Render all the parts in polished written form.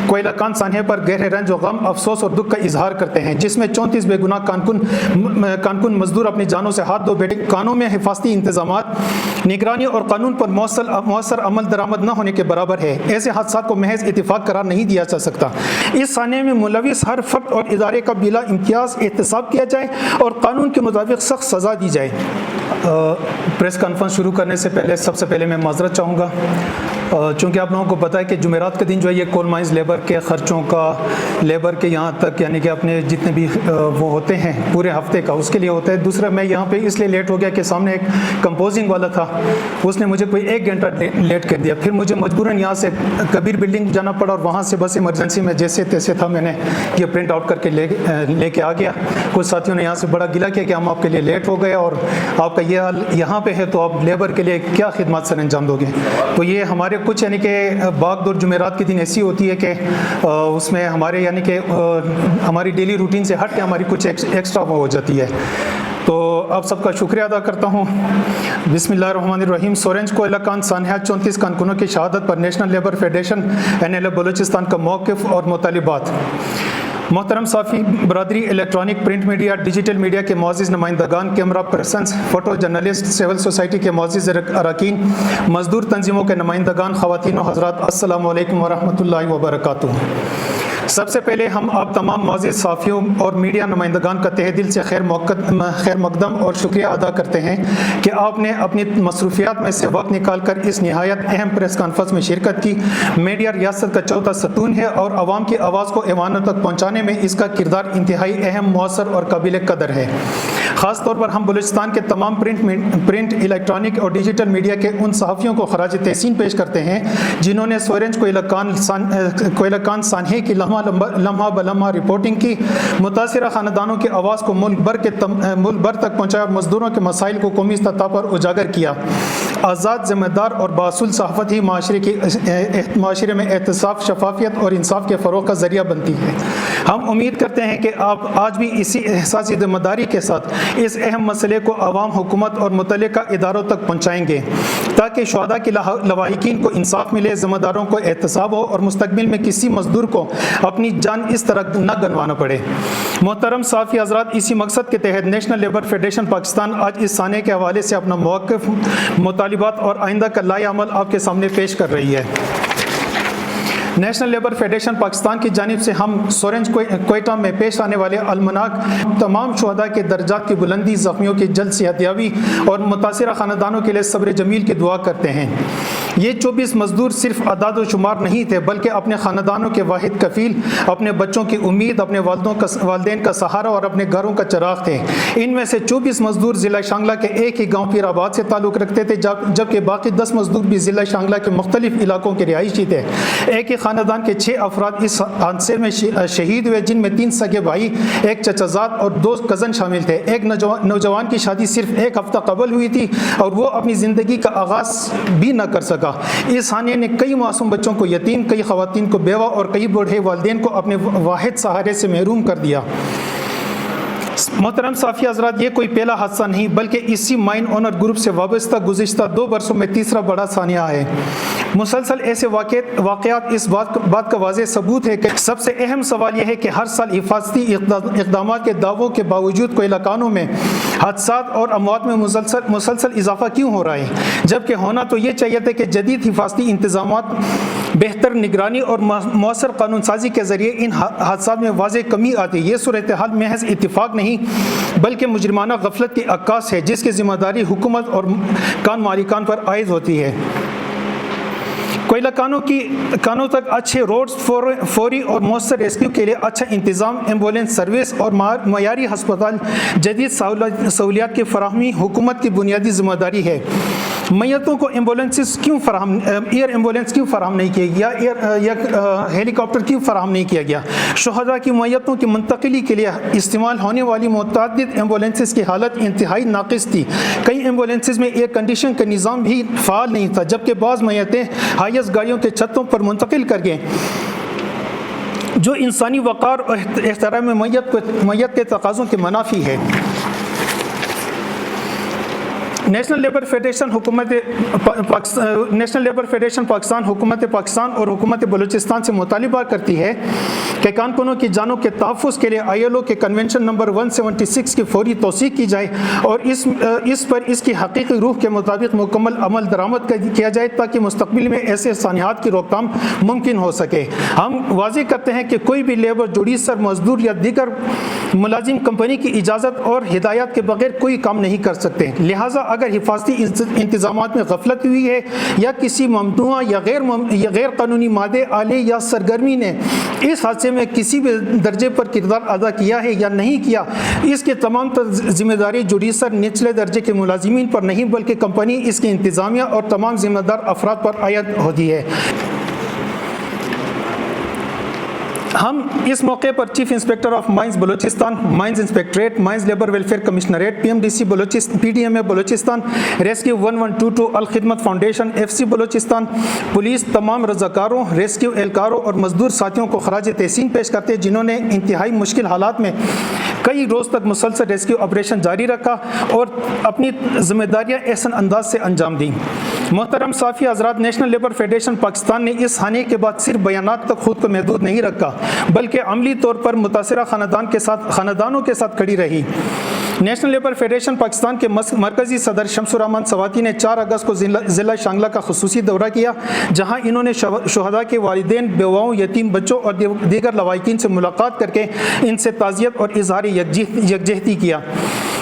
کوئلہ کان سانحے پر گہرے رنج و غم، افسوس اور دکھ کا اظہار کرتے ہیں، جس میں 34 بے گناہ کانکن مزدور اپنی جانوں سے ہاتھ دھو بیٹھے۔ کانوں میں حفاظتی انتظامات، نگرانی اور قانون پر مؤثر عمل درآمد نہ ہونے کے برابر ہے۔ ایسے حادثات کو محض اتفاق قرار نہیں دیا جا سکتا۔ اس سانحے میں ملوث ہر فرد اور ادارے کا بلا امتیاز احتساب کیا جائے اور قانون کے مطابق سخت سزا دی جائے۔ پریس کانفرنس شروع کرنے سے پہلے سب سے پہلے میں معذرت چاہوں گا، چونکہ آپ لوگوں کو پتہ ہے کہ جمعرات کے دن جو ہے یہ کول مائنز لیبر کے خرچوں کا، لیبر کے یہاں تک یعنی کہ اپنے جتنے بھی وہ ہوتے ہیں پورے ہفتے کا، اس کے لیے ہوتا ہے۔ دوسرا میں یہاں پہ اس لیے لیٹ ہو گیا کہ سامنے ایک کمپوزنگ والا تھا، اس نے مجھے کوئی 1 گھنٹہ لیٹ کر دیا، پھر مجھے مجبوراً یہاں سے کبیر بلڈنگ جانا پڑا اور وہاں سے بس ایمرجنسی میں جیسے تیسے تھا میں نے یہ پرنٹ آؤٹ کر کے لے کے آ گیا۔ کچھ ساتھیوں نے یہاں سے بڑا گلہ کیا کہ ہم آپ کے لیے لیٹ ہو گئے اور آپ کا یہ حال یہاں پہ ہے تو آپ لیبر کے لیے کیا خدمات سر انجام دو گے۔ تو یہ ہمارے کچھ یعنی کہ باغ دور جمعرات کے دن ایسی ہوتی ہے کہ اس میں ہمارے یعنی کہ ہماری ڈیلی روٹین سے ہٹ کے ہماری کچھ ایکسٹرا وہ ہو جاتی ہے۔ تو آپ سب کا شکریہ ادا کرتا ہوں۔ بسم اللہ الرحمن الرحیم۔ سورنج کوئلہ کان سانحہ 34 کارکنوں کی شہادت پر National Labour Federation NLF Balochistan کا موقف اور مطالبات۔ محترم صحافی برادری، electronic, print media, digital media کے معزز نمائندگان، camera persons, photo journalist, civil society کے معزز اراکین، مزدور تنظیموں کے نمائندگان، خواتین و حضرات، السلام علیکم ورحمۃ اللہ وبرکاتہ۔ سب سے پہلے ہم آپ تمام معزز صحافیوں اور میڈیا نمائندگان کا تہہ دل سے خیر مقدم اور شکریہ ادا کرتے ہیں کہ آپ نے اپنی مصروفیات میں سے وقت نکال کر اس نہایت اہم پریس کانفرنس میں شرکت کی۔ میڈیا ریاست کا چوتھا ستون ہے اور عوام کی آواز کو ایوانوں تک پہنچانے میں اس کا کردار انتہائی اہم، مؤثر اور قابل قدر ہے۔ خاص طور پر ہم بلوچستان کے تمام پرنٹ، الیکٹرانک اور ڈیجیٹل میڈیا کے ان صحافیوں کو خراج تحسین پیش کرتے ہیں جنہوں نے سورنج کوئلہ کان سانحے کی لمحہ بلمحہ رپورٹنگ کی، متاثرہ خاندانوں کی آواز کو ملک بھر تک پہنچایا اور مزدوروں کے مسائل کو قومی سطح پر اجاگر کیا۔ آزاد، ذمہ دار اور باصول صحافت ہی معاشرے میں احتساب، شفافیت اور انصاف کے فروغ کا ذریعہ بنتی ہے۔ ہم امید کرتے ہیں کہ آپ آج بھی اسی احساس ذمہ داری کے ساتھ اس اہم مسئلے کو عوام، حکومت اور متعلقہ اداروں تک پہنچائیں گے تاکہ شہداء کے لواحقین کو انصاف ملے، ذمہ داروں کو احتساب ہو اور مستقبل میں کسی مزدور کو اپنی جان اس طرح نہ گنوانا پڑے۔ محترم صحافی حضرات، اسی مقصد کے تحت نیشنل لیبر فیڈریشن پاکستان آج اس سانحے کے حوالے سے اپنا موقف، مطالبات اور آئندہ کا لائحہ عمل آپ کے سامنے پیش کر رہی ہے۔ نیشنل لیبر فیڈریشن پاکستان کی جانب سے ہم سورنج کوئٹہ میں پیش آنے والے المناک تمام شہداء کے درجات کی بلندی، زخمیوں کی جلد صحت یابی اور متاثرہ خاندانوں کے لیے صبر جمیل کی دعا کرتے ہیں۔ یہ 24 مزدور صرف اعداد و شمار نہیں تھے بلکہ اپنے خاندانوں کے واحد کفیل، اپنے بچوں کی امید، اپنے والدین کا سہارا اور اپنے گھروں کا چراغ تھے۔ ان میں سے 24 مزدور ضلع شانگلہ کے ایک ہی گاؤں پیر آباد سے تعلق رکھتے تھے، جبکہ باقی 10 مزدور بھی ضلع شانگلہ کے مختلف علاقوں کے رہائشی تھے۔ ایک ہی خاندان کے 6 افراد اس حادثے میں شہید ہوئے، جن میں 3 سگے بھائی، ایک چچا زاد اور 2 کزن شامل تھے۔ ایک نوجوان کی شادی صرف 1 ہفتہ قبل ہوئی تھی اور وہ اپنی زندگی کا آغاز بھی نہ کر سکا۔ اس سانحے نے کئی معصوم بچوں کو یتیم، کئی خواتین کو بیوہ اور کئی بوڑھے والدین کو اپنے واحد سہارے سے محروم کر دیا۔ محترم صحافی حضرات، یہ کوئی پہلا حادثہ نہیں بلکہ اسی مائن اونر گروپ سے وابستہ گزشتہ 2 برسوں میں تیسرا بڑا سانحہ ہے۔ مسلسل ایسے واقعات اس بات کا واضح ثبوت ہے کہ سب سے اہم سوال یہ ہے کہ ہر سال حفاظتی اقدامات کے دعووں کے باوجود کوئلہ کانوں میں حادثات اور اموات میں مسلسل اضافہ کیوں ہو رہا ہے، جبکہ ہونا تو یہ چاہیے تھا کہ جدید حفاظتی انتظامات، بہتر نگرانی اور مؤثر قانون سازی کے ذریعے ان حادثات میں واضح کمی آتی۔ یہ صورتحال محض اتفاق نہیں بلکہ مجرمانہ غفلت کی عکاس ہے جس کی ذمہ داری حکومت اور کان مالکان پر عائد ہوتی ہے۔ کوئلہ کانوں تک اچھے روڈز، فوری اور مؤثر ریسکیو کے لیے اچھا انتظام، ایمبولینس سروس اور معیاری ہسپتال، جدید سہولیات کی فراہمی حکومت کی بنیادی ذمہ داری ہے۔ میتوں کو ایئر ایمبولینس کیوں فراہم نہیں کیا گیا یا ہیلی کاپٹر کیوں فراہم نہیں کیا گیا؟ شہداء کی میتوں کی منتقلی کے لیے استعمال ہونے والی متعدد ایمبولینسز کی حالت انتہائی ناقص تھی۔ کئی ایمبولینسز میں ایئر کنڈیشن کا نظام بھی فعال نہیں تھا، جبکہ بعض میتیں ہائیس گاڑیوں کے چھتوں پر منتقل کر گئے، جو انسانی وقار اور احترام میت کے تقاضوں کے منافی ہے۔ نیشنل لیبر فیڈریشن پاکستان حکومت پاکستان اور حکومت بلوچستان سے مطالبہ کرتی ہے کہ کارکنوں کی جانوں کے تحفظ کے لیے ILO کے کنونشن نمبر 176 کی فوری توثیق کی جائے اور اس پر اس کی حقیقی روح کے مطابق مکمل عمل درآمد کیا جائے تاکہ مستقبل میں ایسے سانحات کی روک تھام ممکن ہو سکے۔ ہم واضح کرتے ہیں کہ کوئی بھی لیبر جوڈیسر مزدور یا دیگر ملازم کمپنی کی اجازت اور ہدایات کے بغیر کوئی کام نہیں کر سکتے، لہٰذا اگر حفاظتی انتظامات میں غفلت ہوئی ہے یا کسی ممنوعہ یا غیر قانونی مادے، آلے یا سرگرمی نے اس حادثے میں کسی بھی درجے پر کردار ادا کیا ہے یا نہیں کیا، اس کے تمام ذمہ داری جوڈیسر نچلے درجے کے ملازمین پر نہیں بلکہ کمپنی، اس کی انتظامیہ اور تمام ذمہ دار افراد پر عائد ہوتی ہے۔ ہم اس موقع پر chief inspector of mines Balochistan, mines inspectorate, mines labour welfare commissionerate, PMDC PDMA Balochistan, rescue 1122 Alkhidmat foundation, FC Balochistan, police, تمام رضاکاروں، ریسکیو اہلکاروں اور مزدور ساتھیوں کو خراج تحسین پیش کرتے ہیں جنہوں نے انتہائی مشکل حالات میں کئی روز تک مسلسل ریسکیو آپریشن جاری رکھا اور اپنی ذمہ داریاں احسن انداز سے انجام دیں۔ محترم صحافی حضرات، نیشنل لیبر فیڈریشن پاکستان نے اس حادثے کے بعد صرف بیانات تک خود کو محدود نہیں رکھا بلکہ عملی طور پر متاثرہ خاندانوں کے ساتھ کھڑی رہی۔ نیشنل لیبر فیڈریشن پاکستان کے مرکزی صدر شمس الرحمان سواتی نے 4 اگست کو ضلع شانگلہ کا خصوصی دورہ کیا، جہاں انہوں نے شہداء کے والدین، بیواؤں، یتیم بچوں اور دیگر لواحقین سے ملاقات کر کے ان سے تعزیت اور اظہار یکجہتی کیا۔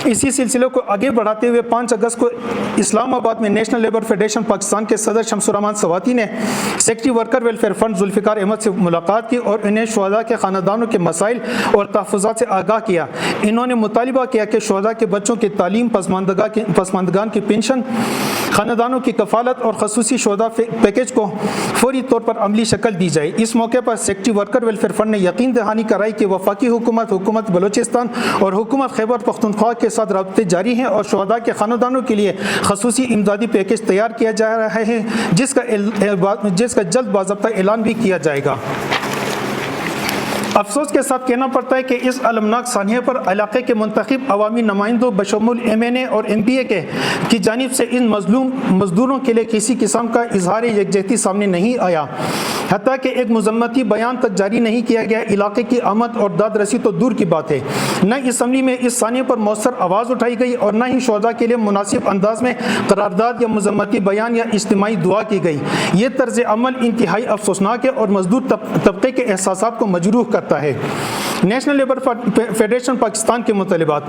اسی سلسلے کو آگے بڑھاتے ہوئے 5 اگست کو اسلام آباد میں نیشنل لیبر فیڈریشن پاکستان کے صدر شمس الرحمان سواتی نے secretary worker welfare fund Zulfiqar Ahmed سے ملاقات کی اور انہیں شہداء کے خاندانوں کے مسائل اور تحفظات سے آگاہ کیا۔ انہوں نے مطالبہ کیا کہ شہداء کے بچوں کی تعلیم، پسماندگان کی پنشن، خاندانوں کی کفالت اور خصوصی شہداء پیکیج کو فوری طور پر عملی شکل دی جائے۔ اس موقع پر سیکرٹری ورکر ویلفیئر فنڈ نے یقین دہانی کرائی کہ وفاقی حکومت بلوچستان اور حکومت خیبر پختونخوا کے ساتھ رابطے جاری ہیں اور شہداء کے خاندانوں کے لیے خصوصی امدادی پیکیج تیار کیا جا رہا ہے جس کا جلد باضابطہ اعلان بھی کیا جائے گا۔ افسوس کے ساتھ کہنا پڑتا ہے کہ اس المناک سانحے پر علاقے کے منتخب عوامی نمائندوں بشمول MNA اور MPA کی جانب سے ان مظلوم مزدوروں کے لیے کسی قسم کا اظہار یکجہتی سامنے نہیں آیا، حتیٰ کہ ایک مذمتی بیان تک جاری نہیں کیا گیا۔ علاقے کی آمد اور داد رسی تو دور کی بات ہے، نہ اسمبلی میں اس سانحے پر مؤثر آواز اٹھائی گئی اور نہ ہی شہداء کے لیے مناسب انداز میں قرارداد یا مذمتی بیان یا اجتماعی دعا کی گئی۔ یہ طرز عمل انتہائی افسوسناک ہے اور مزدور طبقے کے احساسات کو مجروح کرتا ہے۔ نیشنل لیبر فیڈریشن پاکستان کے مطالبات: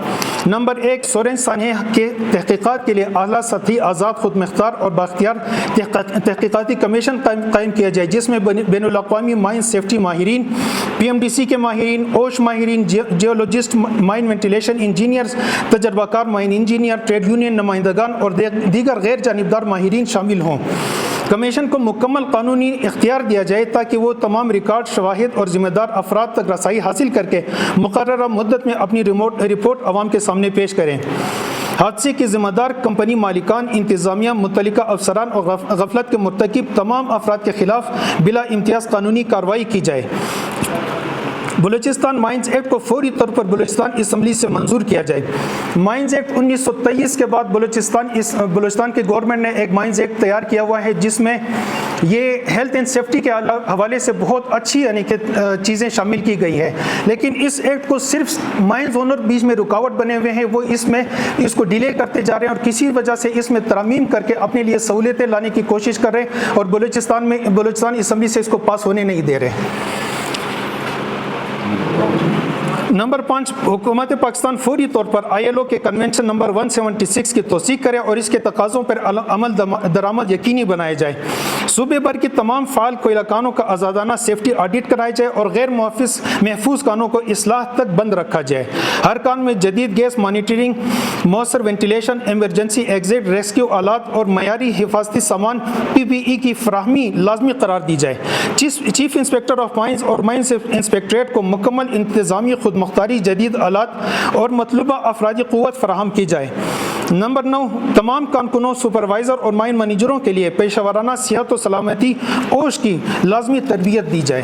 نمبر 1، سورین سانحے کے تحقیقات کے لیے اعلیٰ سطحی آزاد خود مختار اور بااختیار تحقیقاتی کمیشن قائم کیا جائے جس میں بین الاقوامی مائن سیفٹی ماہرین، PMDC کے ماہرین، اوش ماہرین، جیولوجسٹ، مائن وینٹیلیشن انجینئرز، تجربہ کار مائن انجینئر، ٹریڈ یونین نمائندگان اور دیگر غیر جانبدار ماہرین شامل ہوں۔ کمیشن کو مکمل قانونی اختیار دیا جائے تاکہ وہ تمام ریکارڈ، شواہد اور ذمہ دار افراد تک رسائی حاصل کر کے مقررہ مدت میں اپنی رپورٹ عوام کے سامنے پیش کریں۔ حادثے کی ذمہ دار کمپنی مالکان، انتظامیہ، متعلقہ افسران اور غفلت کے مرتکب تمام افراد کے خلاف بلا امتیاز قانونی کارروائی کی جائے۔ بلوچستان مائنز ایکٹ کو فوری طور پر بلوچستان اسمبلی سے منظور کیا جائے۔ مائنز ایکٹ 1923 کے بعد بلوچستان کی گورنمنٹ نے ایک مائنز ایکٹ تیار کیا ہوا ہے جس میں یہ ہیلتھ اینڈ سیفٹی کے حوالے سے بہت اچھی یعنی کہ چیزیں شامل کی گئی ہے، لیکن اس ایکٹ کو صرف مائنز اونر بیچ میں رکاوٹ بنے ہوئے ہیں، وہ اس کو ڈیلے کرتے جا رہے ہیں اور کسی وجہ سے اس میں ترامیم کر کے اپنے لیے سہولتیں لانے کی کوشش کر رہے ہیں اور بلوچستان اسمبلی سے اس کو پاس ہونے نہیں دے رہے۔ نمبر 5، حکومت پاکستان فوری طور پر ILO کے کنونشن نمبر 176 کی توثیق کرے اور اس کے تقاضوں پر عمل درآمد یقینی بنائے جائے۔ صوبے بھر کی تمام فعال کوئلہ کانوں کا آزادانہ سیفٹی آڈٹ کرائے جائے اور غیر محفوظ کانوں کو اصلاح تک بند رکھا جائے۔ ہر کان میں جدید گیس مانیٹرنگ، مؤثر وینٹیلیشن، ایمرجنسی ایگزٹ، ریسکیو آلات اور معیاری حفاظتی سامان PPE کی فراہمی لازمی قرار دی جائے۔ چیف انسپیکٹر آف مائنز اور مائنز انسپیکٹریٹ کو مکمل انتظامی خود مختاری، جدید آلات اور مطلوبہ افرادی قوت فراہم کی جائے۔ نمبر 9، تمام کارکنوں، سپروائزر اور مائن مینیجروں کے لیے پیشہ ورانہ صحت و سلامتی اوش کی لازمی تربیت دی جائے۔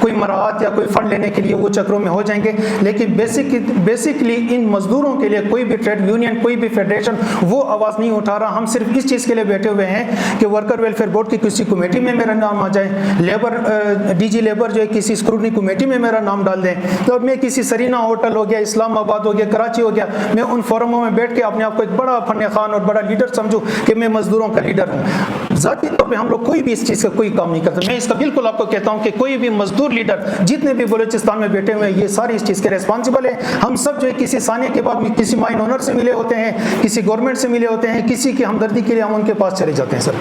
کوئی مراعات یا کوئی فنڈ لینے کے لیے وہ چکروں میں ہو جائیں گے، لیکن بیسکلی ان مزدوروں کے لیے کوئی بھی ٹریڈ یونین، کوئی بھی فیڈریشن وہ آواز نہیں اٹھا رہا. ہم صرف اس چیز کے لیے بیٹھے ہوئے ہیں کہ ورکر ویلفیئر بورڈ کی کسی کمیٹی میں میرا نام آ جائے، لیبر ڈی جی لیبر جو ہے کسی اسکروٹنی کمیٹی میں میرا نام ڈال دیں، تو میں کسی سرینا ہوٹل ہو گیا، اسلام آباد ہو گیا، کراچی ہو گیا، میں ان فورموں میں بیٹھ کے اپنے آپ کو ایک بڑا فن خوان اور بڑا لیڈر سمجھوں کہ میں مزدوروں کا لیڈر ہوں. ذاتی طور پہ ہم لوگ کوئی بھی اس چیز کا کوئی کام نہیں کرتے. میں اس کا بالکل آپ کو کہتا ہوں کہ کوئی بھی مزدور لیڈر جتنے بھی بلوچستان میں بیٹھے ہوئے ہیں یہ ساری اس چیز کے ریسپانسبل ہیں. ہم سب جو ہے کسی ثانیہ کے بعد کسی مائن اونر سے ملے ہوتے ہیں، کسی گورنمنٹ سے ملے ہوتے ہیں، کسی کی ہمدردی کے لیے ہم ان کے پاس چلے جاتے ہیں. سر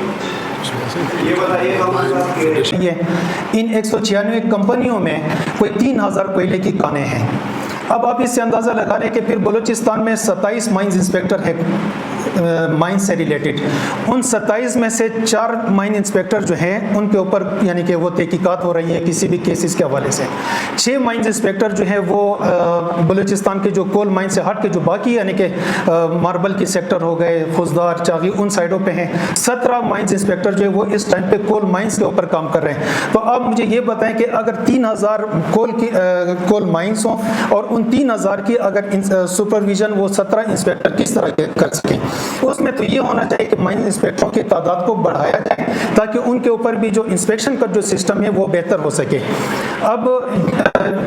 یہ ان 196 کمپنیوں میں کوئی 3000 کوئلے کی کانیں ہیں. اب آپ اس سے اندازہ لگا لیں کہ پھر بلوچستان میں 27 مائنز انسپیکٹر ہے مائن سے ریلیٹڈ. ان 27 میں سے 4 مائن انسپیکٹر جو ہیں ان کے اوپر یعنی کہ وہ تحقیقات ہو رہی ہیں کسی بھی کیسز کے حوالے سے. 6 مائنز انسپیکٹر جو ہیں وہ بلوچستان کے جو کول مائن سے ہٹ کے جو باقی یعنی کہ ماربل کی سیکٹر ہو گئے، خوزدار، چاغی، ان سائڈوں پہ ہیں. 17 مائنز انسپیکٹر جو ہے وہ اس ٹائم پہ کول مائنز کے اوپر کام کر رہے ہیں. تو آپ مجھے یہ بتائیں کہ اگر 3000 کول مائنز ہوں اور ان 3000 کی اگر سپرویژن وہ 17 انسپیکٹر کس طرح کر سکیں، اس میں تو یہ ہونا چاہیے کہ مائن انسپیکٹروں کی تعداد کو بڑھایا جائے تاکہ ان کے اوپر بھی جو انسپیکشن کا جو سسٹم ہے وہ بہتر ہو سکے. اب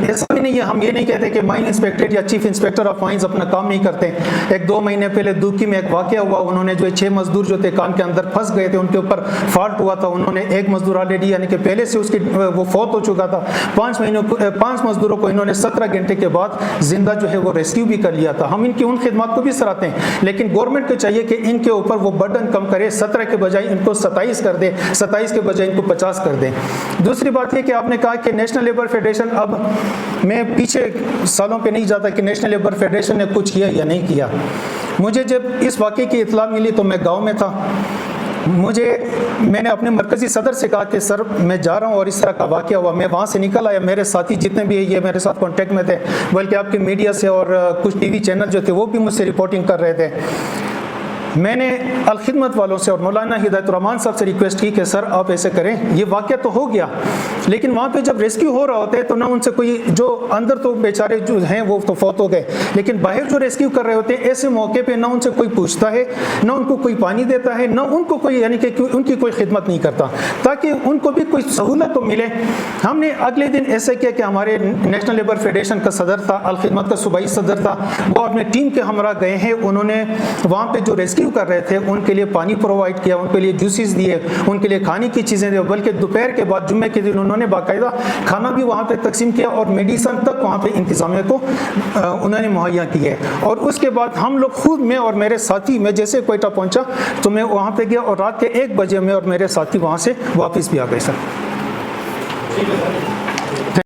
ایسا بھی نہیں ہے، ہم یہ نہیں کہتے کہ مائن انسپیکٹر یا چیف انسپیکٹر آف مائنز اپنا کام نہیں کرتے. 1-2 مہینے پہلے دوکی میں ایک واقعہ ہوا، انہوں نے جو 6 مزدور جو تھے کان کے اندر پھنس گئے تھے، ان کے اوپر فالٹ ہوا تھا. انہوں نے ایک مزدور آلریڈی یعنی کہ پہلے سے اس کی وہ فوت ہو چکا تھا. 5 مزدوروں کو انہوں نے 17 گھنٹے کے بعد زندہ جو ہے وہ ریسکیو بھی کر لیا تھا. ہم ان کی ان خدمات کو بھی سراہتے ہیں، لیکن گورنمنٹ کو چاہیے کہ ان کے اوپر وہ برڈن کم کرے، 17 کے بجائے ان کو 27 کر دے، 27 کے بجائے ان کو 50 کر دے. دوسری بات یہ کہ آپ نے کہا کہ نیشنل لیبر فیڈریشن، اب میں پیچھے سالوں پہ نہیں جاتا کہ نیشنل لیبر فیڈریشن نے کچھ کیا یا نہیں کیا. مجھے جب اس واقعے کی اطلاع ملی تو میں گاؤں میں تھا. میں نے اپنے مرکزی صدر سے کہا کہ سر میں جا رہا ہوں اور اس طرح کا واقعہ ہوا. میں وہاں سے نکل آیا، میرے ساتھی جتنے بھی یہ میرے ساتھ کانٹیکٹ میں تھے، بلکہ آپ کے میڈیا سے اور کچھ ٹی وی چینل جو تھے وہ بھی مجھ سے رپورٹنگ کر رہے تھے. میں نے الخدمت والوں سے اور مولانا ہدایت الرحمان صاحب سے ریکویسٹ کی کہ سر آپ ایسے کریں، یہ واقعہ تو ہو گیا لیکن وہاں پہ جب ریسکیو ہو رہا ہوتا ہے تو نہ ان سے کوئی، جو اندر تو بیچارے جو ہیں وہ تو فوت ہو گئے، لیکن باہر جو ریسکیو کر رہے ہوتے ہیں ایسے موقع پہ نہ ان سے کوئی پوچھتا ہے، نہ ان کو کوئی پانی دیتا ہے، نہ ان کو کوئی یعنی کہ ان کی کوئی خدمت نہیں کرتا تاکہ ان کو بھی کوئی سہولت تو ملے. ہم نے اگلے دن ایسے کیا کہ ہمارے نیشنل لیبر فیڈریشن کا صدر تھا، الخدمت کا صوبائی صدر تھا، وہ اپنے ٹیم کے ہمراہ گئے ہیں. انہوں نے وہاں پہ جو ریسکیو کر رہے تھے ان کے لیے پانی پرووائڈ کیا، ان کے لیے جوسز دیے، ان کے لیے کھانے کی چیزیں دی، بلکہ دوپہر کے بعد جمعے کے دن انہوں نے باقاعدہ کھانا بھی وہاں پہ تقسیم کیا اور میڈیسن تک وہاں پہ انتظامیہ کو انہوں نے مہیا کی ہے. اور اس کے بعد ہم لوگ خود، میں اور میرے ساتھی، میں جیسے کوئٹہ پہنچا تو میں وہاں پہ گیا اور رات کے 1 بجے میں اور میرے ساتھی وہاں سے واپس بھی آ گئے. سر